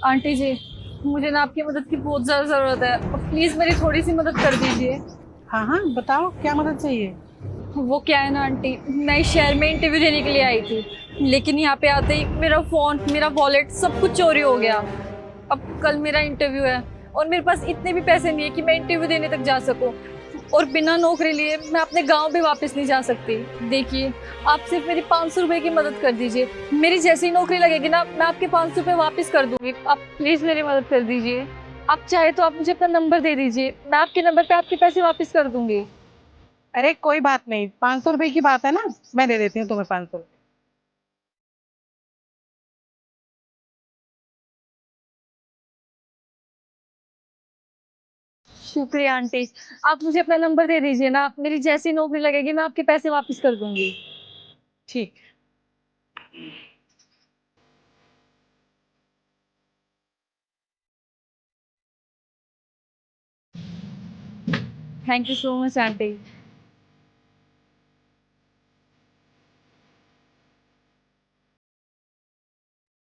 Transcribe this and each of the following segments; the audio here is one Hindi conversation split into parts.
आंटी जी, मुझे ना आपकी मदद की बहुत ज़्यादा ज़रूरत है। प्लीज़ मेरी थोड़ी सी मदद कर दीजिए। हाँ हाँ, बताओ क्या मदद चाहिए। वो क्या है ना आंटी, मैं इस शहर में इंटरव्यू देने के लिए आई थी, लेकिन यहाँ पे आते ही मेरा फ़ोन, मेरा वॉलेट सब कुछ चोरी हो गया। अब कल मेरा इंटरव्यू है और मेरे पास इतने भी पैसे नहीं है कि मैं इंटरव्यू देने तक जा सकूँ, और बिना नौकरी लिए मैं अपने गांव भी वापस नहीं जा सकती। देखिए, आप सिर्फ मेरी 500 रुपए की मदद कर दीजिए। मेरी जैसे ही नौकरी लगेगी ना, मैं आपके 500 रुपए वापस कर दूंगी। आप प्लीज मेरी मदद कर दीजिए। आप चाहे तो आप मुझे अपना नंबर दे दीजिए, मैं आपके नंबर पे आपके पैसे वापस कर दूंगी। अरे कोई बात नहीं, 500 रुपए की बात है ना, मैं दे देती हूँ तुम्हें 500 रुपए। शुक्रिया आंटी। आप मुझे अपना नंबर दे दीजिए ना, मेरी जैसी नौकरी लगेगी मैं आपके पैसे वापस कर दूंगी। ठीक। Thank you so much aunty.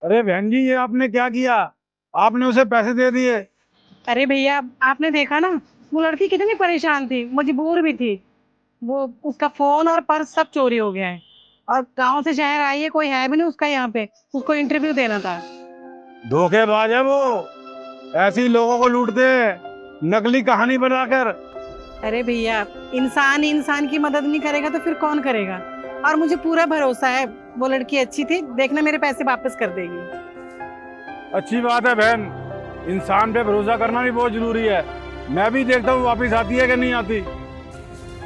अरे बहन जी, ये आपने क्या किया? आपने उसे पैसे दे दिए। अरे भैया, आपने देखा ना, वो लड़की कितनी परेशान थी, मजबूर भी थी। वो उसका फोन और पर्स सब चोरी हो गया है। और गांव से शहर आई है, कोई है भी नहीं उसका यहाँ पे। उसको इंटरव्यू देना था। धोखेबाज है वो। ऐसे ही लोगों को लूटते हैं, नकली कहानी बनाकर। अरे भैया, इंसान ही इंसान की मदद नहीं करेगा तो फिर कौन करेगा। और मुझे पूरा भरोसा है, वो लड़की अच्छी थी, देखना मेरे पैसे वापस कर देगी। अच्छी बात है बहन, इंसान पे भरोसा करना भी बहुत जरूरी है। मैं भी देखता हूँ वापिस आती है कि नहीं आती।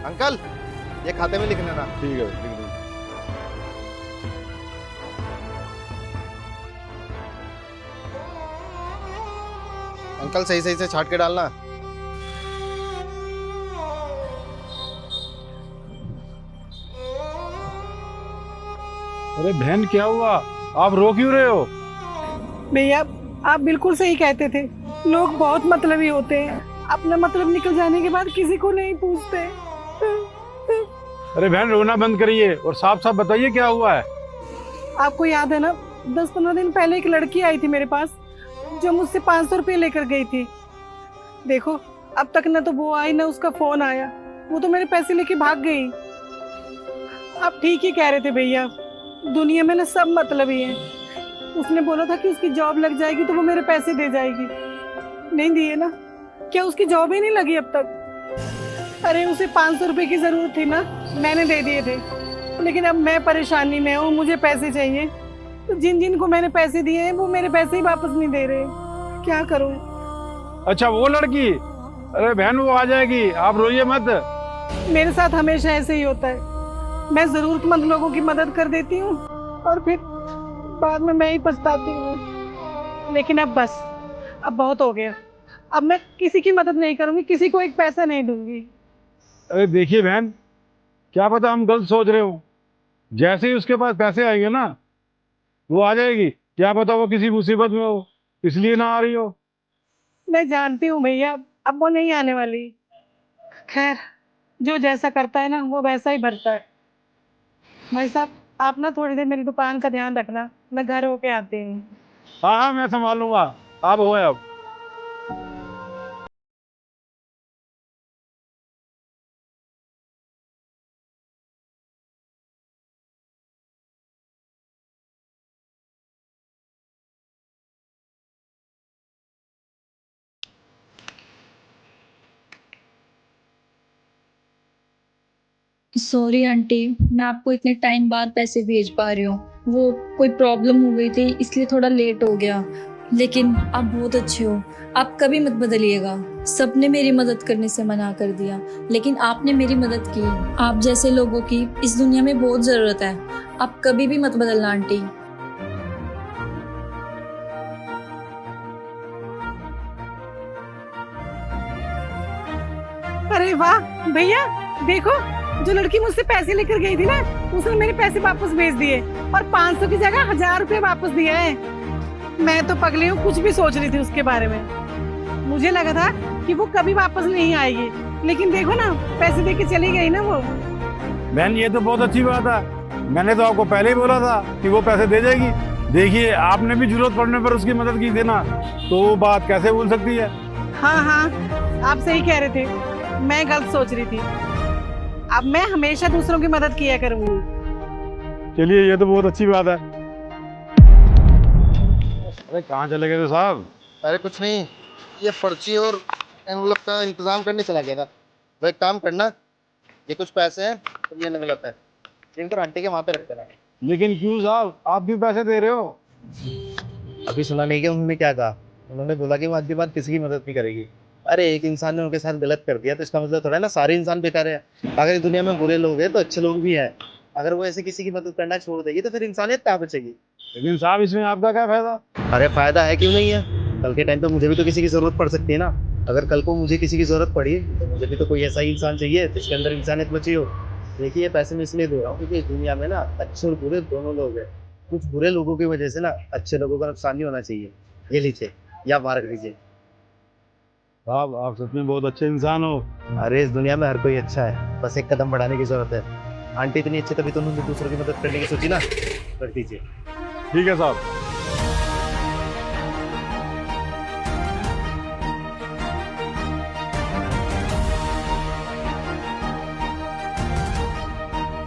अंकल, ये खाते में लिख लेना। ठीक है, लिख दूँ। अंकल सही सही से छाट के डालना। अरे बहन, क्या हुआ? आप रो क्यों रहे हो? भैया, आप बिल्कुल सही कहते थे। लोग बहुत मतलबी होते हैं, अपना मतलब निकल जाने के बाद किसी को नहीं पूछते। अरे बहन, रोना बंद करिए और साफ साफ बताइए क्या हुआ है। आपको याद है ना, 10-15 दिन पहले एक लड़की आई थी मेरे पास, जो मुझसे 500 रुपये लेकर गई थी। देखो, अब तक ना तो वो आई ना उसका फोन आया। वो तो मेरे पैसे लेके भाग गई। आप ठीक ही कह रहे थे भैया, दुनिया में ना सब मतलबी हैं। उसने बोला था कि उसकी जॉब लग जाएगी तो वो मेरे पैसे दे जाएगी, नहीं दिए ना। क्या उसकी जॉब ही नहीं लगी अब तक? अरे उसे 500 रुपये की जरूरत थी ना, मैंने दे दिए थे। लेकिन अब मैं परेशानी में हूँ, मुझे पैसे चाहिए। तो जिन जिन को मैंने पैसे दिए हैं वो मेरे पैसे ही वापस नहीं दे रहे। क्या करूँ? अच्छा, वो लड़की? अरे बहन, वो आ जाएगी, आप रोइए मत। मेरे साथ हमेशा ऐसे ही होता है। मैं जरूरतमंद लोगों की मदद कर देती हूँ और फिर बाद में मैं ही पछताती हूँ। लेकिन अब बस, अब बहुत हो गया। अब मैं किसी की मदद नहीं करूंगी, किसी को एक पैसा नहीं दूंगी। अरे देखिए बहन, क्या पता हम गलत सोच रहे हो। जैसे ही उसके पास पैसे आएंगे ना, वो आ जाएगी। क्या पता वो किसी मुसीबत में हो, इसलिए ना आ रही हो। मैं जानती हूँ भैया, अब वो नहीं आने वाली। खैर, जो जैसा करता है ना वो वैसा ही भरता है। भाई साहब, आप ना थोड़ी देर मेरी दुकान का ध्यान रखना, मैं घर होके आती हूँ। हाँ हाँ, मैं संभाल लूंगा। आप हो अब। सॉरी आंटी, मैं आपको इतने टाइम बाद पैसे भेज पा रही हूँ। वो कोई प्रॉब्लम हो गई थी इसलिए थोड़ा लेट हो गया। लेकिन आप बहुत अच्छे हो, आप कभी मत बदलिएगा। सबने मेरी मदद करने से मना कर दिया, लेकिन आपने मेरी मदद की। आप जैसे लोगों की इस दुनिया में बहुत ज़रूरत है। आप कभी भी मत बदलना आंटी। अरे वाह भैया, देखो, जो लड़की मुझसे पैसे लेकर गई थी ना, उसने मेरे पैसे वापस भेज दिए और 500 की जगह 1000 रुपये वापस दिए हैं। मैं तो पगली हूँ, कुछ भी सोच रही थी उसके बारे में। मुझे लगा था कि वो कभी वापस नहीं आएगी, लेकिन देखो ना, पैसे देके चली गई ना वो। बहन, ये तो बहुत अच्छी बात है। मैंने तो आपको पहले ही बोला था कि वो पैसे दे जाएगी। देखिए आपने भी जरूरत पड़ने पर उसकी मदद की थी ना, तो वो बात कैसे भूल सकती है। हाँ हाँ, आप सही कह रहे थे, मैं गलत सोच रही थी। अब मैं हमेशा दूसरों की मदद किया करूंगी। चलिए ये तो बहुत अच्छी बात है। अरे कहाँ चले गए थे साहब। अरे कुछ नहीं, ये पर्ची और एनवलप का इंतजाम करने चला गया था। वो एक काम करना, ये कुछ पैसे हैं और ये एनवलप है, इनको आंटी के वहाँ पे रख देना। लेकिन क्यों साहब, आप भी पैसे दे रहे हो। अभी सुना नहीं कि उन्होंने क्या कहा। उन्होंने बोला कि वो आज के बाद किसी की मदद नहीं करेगी। अरे एक इंसान ने उनके साथ गलत कर दिया तो इसका मतलब थोड़ा है ना सारे इंसान बेकार है। अगर इस दुनिया में बुरे लोग हैं तो अच्छे लोग भी हैं। अगर वो ऐसे किसी की मदद करना छोड़ देगी तो फिर इंसानियत कहाँ बचेगी। लेकिन साहब इसमें आपका क्या फायदा। अरे फायदा है क्यों नहीं है, कल के टाइम पे मुझे भी तो किसी की जरूरत पड़ सकती है ना। अगर कल को मुझे किसी की जरूरत पड़ी तो मुझे भी तो कोई ऐसा ही इंसान चाहिए जिसके अंदर इंसानियत बची हो। देखिए ये पैसे मैं इसलिए दे रहा हूँ क्योंकि इस दुनिया में ना अच्छे और बुरे दोनों लोग हैं। कुछ बुरे लोगों की वजह से ना अच्छे लोगों का नुकसान नहीं होना चाहिए। ये लीजिए या मार लीजिए। साहब आप सच में बहुत अच्छे इंसान हो। अरे इस दुनिया में हर कोई अच्छा है, बस एक कदम बढ़ाने की जरूरत है। आंटी इतनी अच्छी तभी तो उन्होंने दूसरों की मदद करने की सोची ना, कर दीजिए। ठीक है साहब।